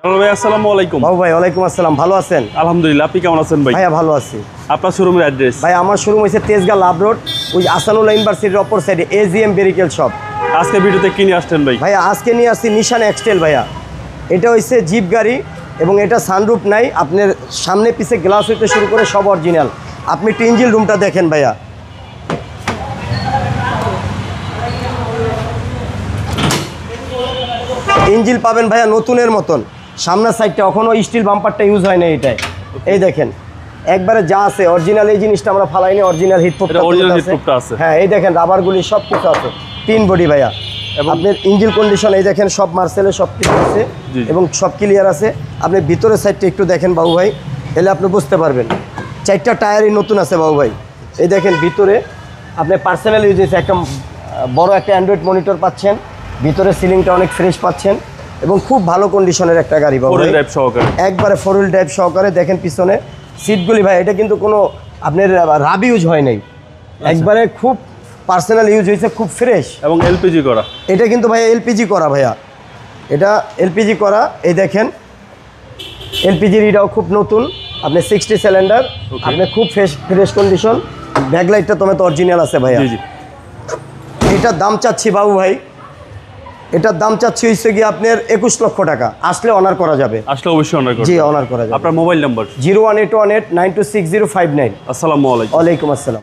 ভাই আসসালামু আলাইকুম। বাবু ভাই ওয়ালাইকুম আসসালাম, ভালো আছেন? আলহামদুলিল্লাহ, আপনি কেমন আছেন ভাই? ভাইয়া ভালো আছি। আপনার শোরুমের অ্যাড্রেস? ভাই আমার শোরুম হয়েছে তেজগাঁ লাভ রোড, ওই আসানুল্লাহ ইউনিভার্সিটির অপর সাইডে এজিএম বেরিকেল শপ। আজকে ভিডিওতে কি নিয়ে আসছেন ভাই? ভাইয়া আজকে নিয়ে আসছি নিশান এক্সটেল ভাইয়া। এটা হচ্ছে জিপ গাড়ি এবং এটা সানরুফ নাই, আপনার সামনে পিছে গ্লাস হইতে শুরু করে সব অরিজিনাল। আপনি একটু ইঞ্জিন রুমটা দেখেন ভাইয়া। ইঞ্জিন পাবেন ভাইয়া নতুনের মতন, সামনের সাইডটা এখনও স্টিল বাম্পারটা ইউজ হয় না এটায়। এই দেখেন একবারে যা আছে অরিজিনাল, এই জিনিসটা আমরা ফালাইনি, অরিজিনাল হিটপ্রুফটা আছে। হ্যাঁ এই দেখেন রাবারগুলি সব কিছু আছে, তিন বডি ভাইয়া। এবং আপনার ইঞ্জিন কন্ডিশন এই দেখেন সব মার্সেলে সব কিছু আছে এবং সব ক্লিয়ার আছে। আপনি ভিতরের সাইডটা একটু দেখেন বাবু ভাই, এলে আপনি বুঝতে পারবেন। চারটা টায়ারই নতুন আছে বাবু ভাই। এই দেখেন ভিতরে আপনি পার্সোনাল ইউজ হয়েছে, একটা বড় একটা অ্যান্ড্রয়েড মনিটর পাচ্ছেন, ভিতরে সিলিংটা অনেক ফ্রেশ পাচ্ছেন এবং খুব ভালো কন্ডিশনের একটা গাড়ি বাবু ভাই, একবারে 4 হুইল ড্রাইভ সহকারে। দেখেন পিছনে সিটগুলি ভাই, এটা কিন্তু কোনো আপনার রাব ইউজ হয় নাই, একবারে খুব পার্সোনাল ইউজ হয়েছে, খুব ফ্রেশ এবং এলপিজি করা। এটা কিন্তু ভাইয়া এলপিজি করা ভাইয়া, এটা এলপিজি করা। এই দেখেন এলপিজির এটাও খুব নতুন, আপনি 60 সিলিন্ডার, আপনি খুব ফ্রেশ কন্ডিশন। ব্যাকলাইটটা তোমার তো অরিজিনাল আছে ভাইয়া। এটার দাম চাচ্ছি বাবু ভাই, এটার দাম চাচ্ছি হচ্ছে গিয়ে আপনার 21 লক্ষ টাকা। আসলে অনার করা যাবে, আসলে অবশ্যই অনার করা জি অনার করা যাবে। আপনার মোবাইল নাম্বার? 01818926059। আসসালামু আলাইকুম। ওয়ালাইকুম আসসালাম।